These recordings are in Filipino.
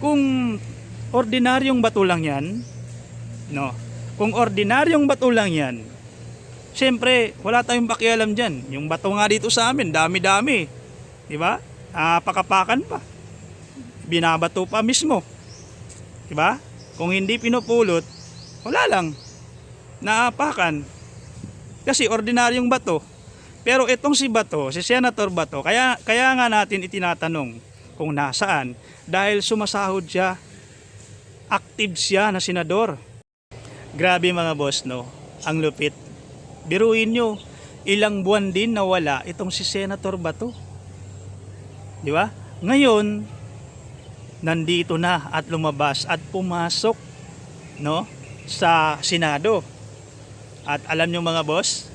Kung ordinaryong bato lang yan, no? Kung ordinaryong bato lang yan, siyempre, wala tayong pakialam dyan. Yung bato nga dito sa amin, dami-dami. Diba? Pakapakan pa. Binabato pa mismo. Diba? Kung hindi pinupulot, wala lang. Naapakan. Kasi ordinaryong bato. Pero itong si Bato, si Senator Bato, kaya nga natin itinatanong kung nasaan. Dahil sumasahod siya. Active siya na senador. Grabe mga boss, no? Ang lupit. Biruin nyo, ilang buwan din nawala itong si Senator Bato. Di ba? Ngayon, nandito na at lumabas at pumasok, no, sa Senado. At alam nyo mga boss,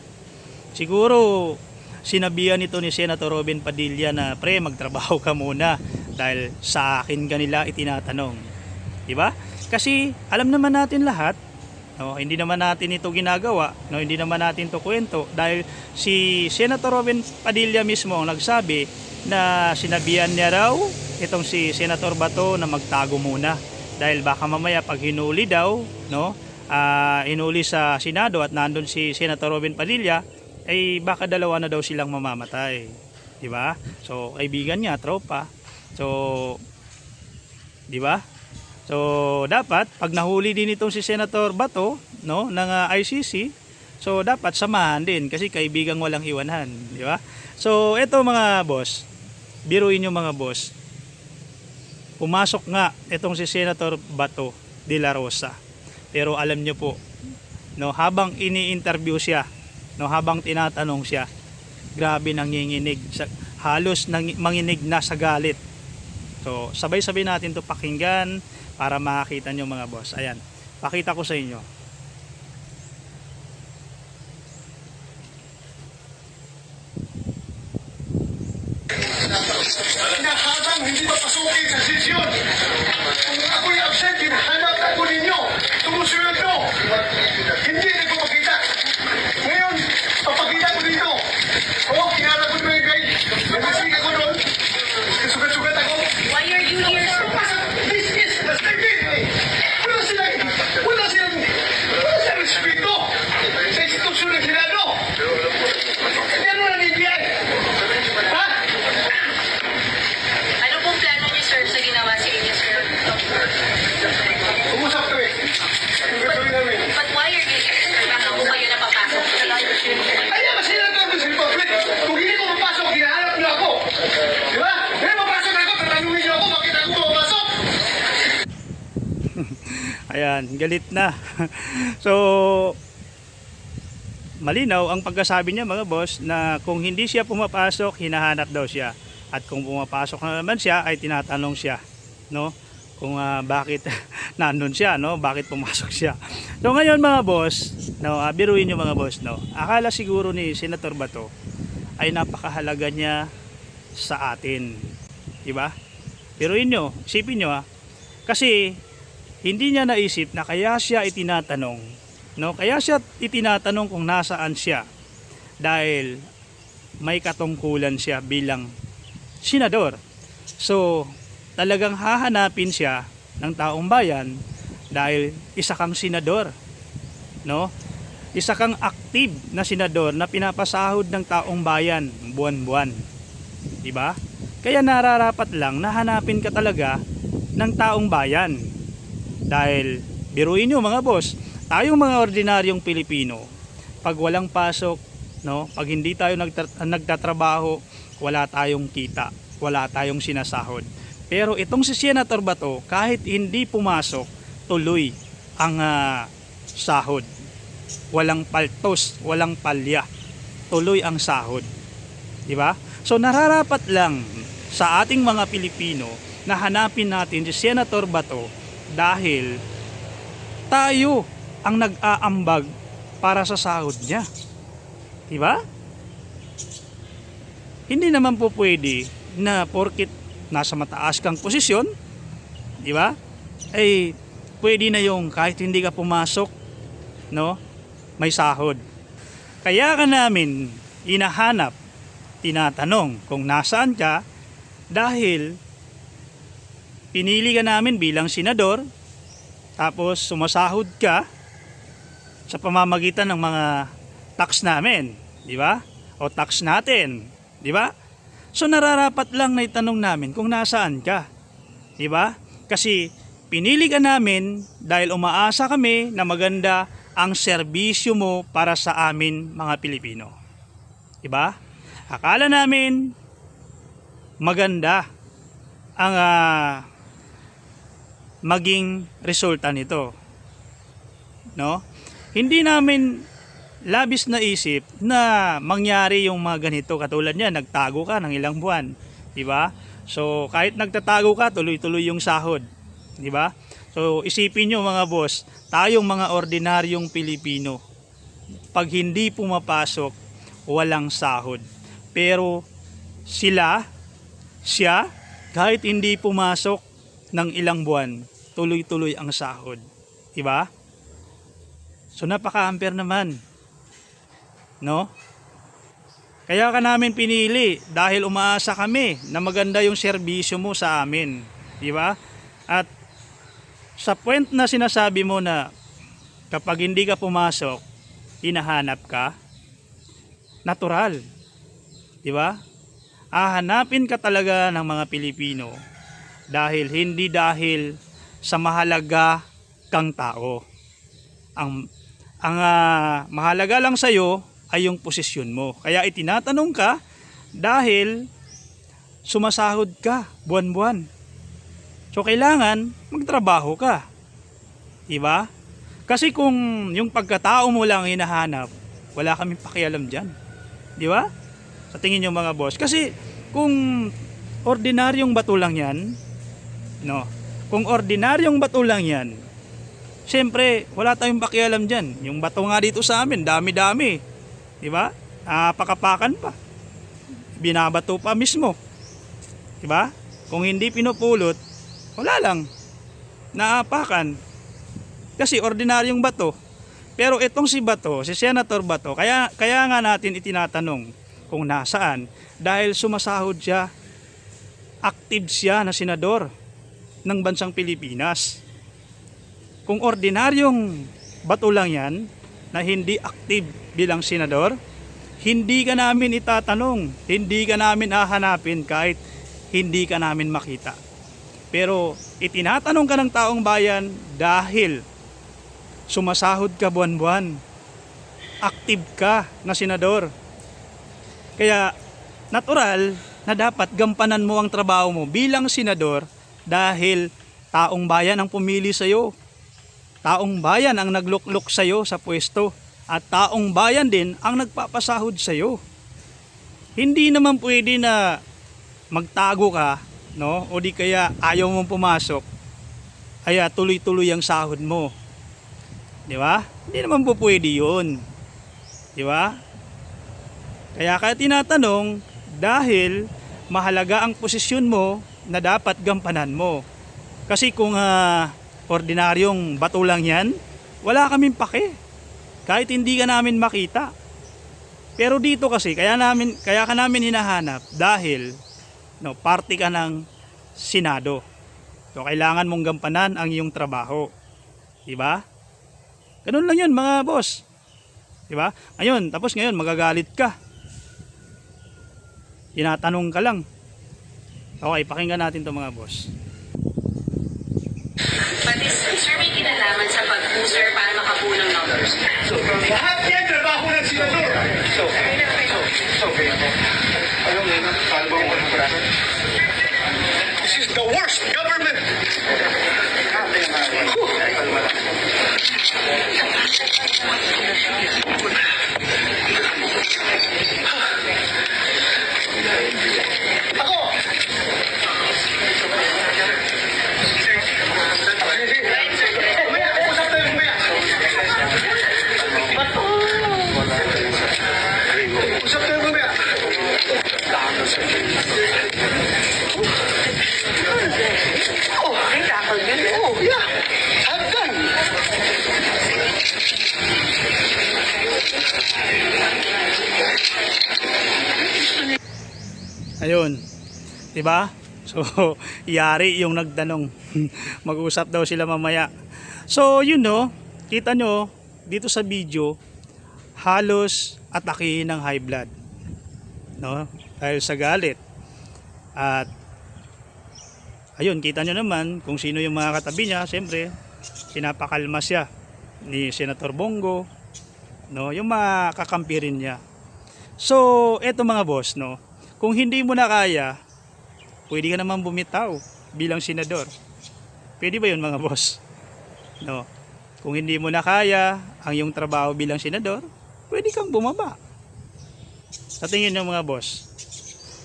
siguro sinabihan ito ni Senator Robin Padilla na pre, magtrabaho ka muna dahil sa akin kanila itinatanong. Di ba? Kasi alam naman natin lahat, no, hindi naman natin ito ginagawa, no, hindi naman natin ito kwento dahil si Senator Robin Padilla mismo ang nagsabi na sinabihan niya raw itong si Senator Bato na magtago muna dahil baka mamaya pag hinuli daw, no, hinuli sa Senado at nandun si Senator Robin Padilla, ay baka dalawa na daw silang mamamatay, di ba? So kaibigan niya, tropa. So di ba? So dapat pag nahuli din itong si Senator Bato, no, ng ICC, so dapat samahan din kasi kaibigang walang iwanan, di ba? So ito mga boss, biruin nyo mga boss, pumasok nga itong si Senator Bato de la Rosa. Pero alam nyo po, no, habang ini-interview siya, no, habang tinatanong siya, grabe nanginginig, halos manginig na sa galit. So sabay-sabay natin to pakinggan para makakita nyo mga boss. Ayan, pakita ko sa inyo. Na habang hindi mapasukin sa sesyon, kung ako'y absent, hinahanap ako ninyo. Tumusunod nyo. Hindi nagpapakita. Ngayon, papakita ko dito. Oo, kinala ko yung guide. Namasig ako doon. Sugat-sugat ako. Why are you here, sir? This is the statement. Wala silang respeto sa institusyon ng Senado. Yan mo nanibiyay. Ha? Ano pong plano niyo, sir, sa ginawa sa inyo, sir? Umusap kami. Gagawin namin. But why are you here, sir? Baka po kayo napapasok sa Kaya kasi nandun sa Republic. Kung hindi ko mapasok, hinahanap niyo ako. Di ba? Kaya mapasok ako, tatanungin niyo ako, bakit ako mapasok? Ayan, galit na. So malinaw ang pagkasabi niya mga boss na kung hindi siya pumapasok, hinahanap daw siya. At kung pumapasok na naman siya, ay tinatanong siya, no? Kung bakit nandun siya, no? Bakit pumasok siya. So ngayon mga boss, no, biruin niyo mga boss, no? Akala siguro ni Senator Bato ay napakahalaga niya sa atin. Di ba? Biruin niyo, isipin niyo kasi hindi niya naisip na kaya siya itinatanong, no? Kaya siya itinatanong kung nasaan siya dahil may katungkulan siya bilang senador. So talagang hahanapin siya ng taong bayan dahil isa kang senador, no? Isa kang active na senador na pinapasahod ng taong bayan buwan-buwan. Di ba? Kaya nararapat lang na hanapin ka talaga ng taong bayan. Dahil biruin nyo mga boss, tayong mga ordinaryong Pilipino, pag walang pasok, no, pag hindi tayo nagtatrabaho, wala tayong kita, wala tayong sinasahod. Pero itong si Senator Bato, kahit hindi pumasok, tuloy ang sahod. Walang paltos, walang palya, tuloy ang sahod. Di ba? So nararapat lang sa ating mga Pilipino na hanapin natin si Senator Bato dahil tayo ang nag-aambag para sa sahod niya. Diba? Hindi naman po pwede na porkit nasa mataas kang posisyon, diba? Ay pwede na yung kahit hindi ka pumasok, no, may sahod. Kaya ka namin inahanap, tinatanong kung nasaan ka dahil pinili ka namin bilang senador, tapos sumasahod ka sa pamamagitan ng mga tax namin, di ba? O tax natin, di ba? So nararapat lang na itanong namin kung nasaan ka, di ba? Kasi pinili ka namin dahil umaasa kami na maganda ang serbisyo mo para sa amin mga Pilipino. Di ba? Akala namin maganda ang maging resulta nito. No? Hindi namin labis na isip na mangyari yung mga ganito, katulad niya, nagtago ka ng ilang buwan, di ba? So kahit nagtatago ka, tuloy-tuloy yung sahod, di ba? So isipin niyo mga boss, tayong mga ordinaryong Pilipino, pag hindi pumapasok, walang sahod. Pero siya, kahit hindi pumasok ng ilang buwan, tuloy-tuloy ang sahod, di ba? So napaka-unfair naman, no? Kaya ka namin pinili dahil umaasa kami na maganda yung serbisyo mo sa amin, di ba? At sa point na sinasabi mo na kapag hindi ka pumasok, hinahanap ka, natural, di ba? Hahanapin ka talaga ng mga Pilipino dahil hindi dahil sa mahalaga kang tao. Ang mahalaga lang sa iyo ay yung posisyon mo. Kaya itinatanong ka dahil sumasahod ka buwan-buwan. So kailangan magtrabaho ka. Diba? Kasi kung yung pagkatao mo lang hinahanap, wala kaming pakialam diyan. Di ba? Sa tingin niyo mga boss. Kasi kung ordinaryong bato lang 'yan, no. Kung ordinaryong bato lang 'yan, siyempre, wala tayong pakialam dyan. Yung bato nga dito sa amin, dami-dami. Diba? Pakapakan pa. Binabato pa mismo. Diba? Kung hindi pinupulot, wala lang. Naapakan. Kasi ordinaryong bato. Pero itong si Bato, si Senator Bato, kaya nga natin itinatanong kung nasaan. Dahil sumasahod siya, active siya na senador ng bansang Pilipinas. Kung ordinaryong bato lang yan, na hindi active bilang senador, hindi ka namin itatanong, hindi ka namin hahanapin kahit hindi ka namin makita. Pero itinatanong ka ng taong bayan dahil sumasahod ka buwan-buwan, active ka na senador. Kaya natural na dapat gampanan mo ang trabaho mo bilang senador dahil taong bayan ang pumili sa iyo. Taong bayan ang nagluklok sa iyo sa pwesto at taong bayan din ang nagpapasahod sa iyo. Hindi naman pwede na magtago ka, no? O di kaya ayaw mong pumasok, kaya tuloy-tuloy ang sahod mo. Di ba? Hindi naman po pwede 'yun. Di ba? Kaya tinatanong dahil mahalaga ang posisyon mo na dapat gampanan mo. Kasi kung ordinaryong bato lang yan, wala kaming pake. Kahit hindi ka namin makita. Pero dito kasi, kaya ka namin hinahanap dahil parte ka ng Senado. So kailangan mong gampanan ang iyong trabaho. Diba? Ganun lang yun mga boss. Diba? Ngayon magagalit ka. Tinatanong ka lang. Okay, pakinggan natin 'to mga boss. Pati sir, may kinalaman sa pag-user para makapulong numbers. Lahat yan, trabaho ng senador. This is the worst government. Ako! Umaya, usap tayo umaya. Usap tayo umaya. Oh, ay takal yun. Oh, yeah. Hagdan. Ayun. 'Di ba? So, yari yung nagtanong. Mag-usap daw sila mamaya. So, yun no, kita nyo dito sa video, halos atakihin ng high blood. No? Dahil sa galit. At, ayun, kita nyo naman kung sino yung mga katabi niya. Siyempre, pinapakalma siya ni Senator Bongo. No? Yung mga kakampi rin niya. So, eto mga boss, no, kung hindi mo na kaya, pwede ka naman bumitaw bilang senador. Pwede ba yun mga boss? No. Kung hindi mo na kaya ang iyong trabaho bilang senador, pwede kang bumaba. Sa tingin nyo mga boss.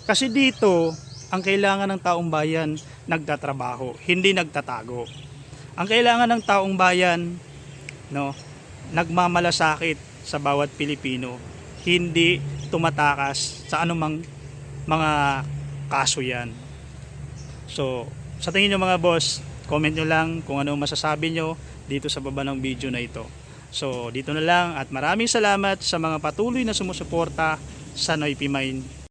Kasi dito, ang kailangan ng taong bayan, nagtatrabaho, hindi nagtatago. Ang kailangan ng taong bayan, no, nagmamalasakit sa bawat Pilipino, hindi tumatakas sa anumang mga kaso yan. So, sa tingin nyo mga boss, comment nyo lang kung ano masasabi nyo dito sa baba ng video na ito. So, dito na lang at maraming salamat sa mga patuloy na sumusuporta sa Noypi Mine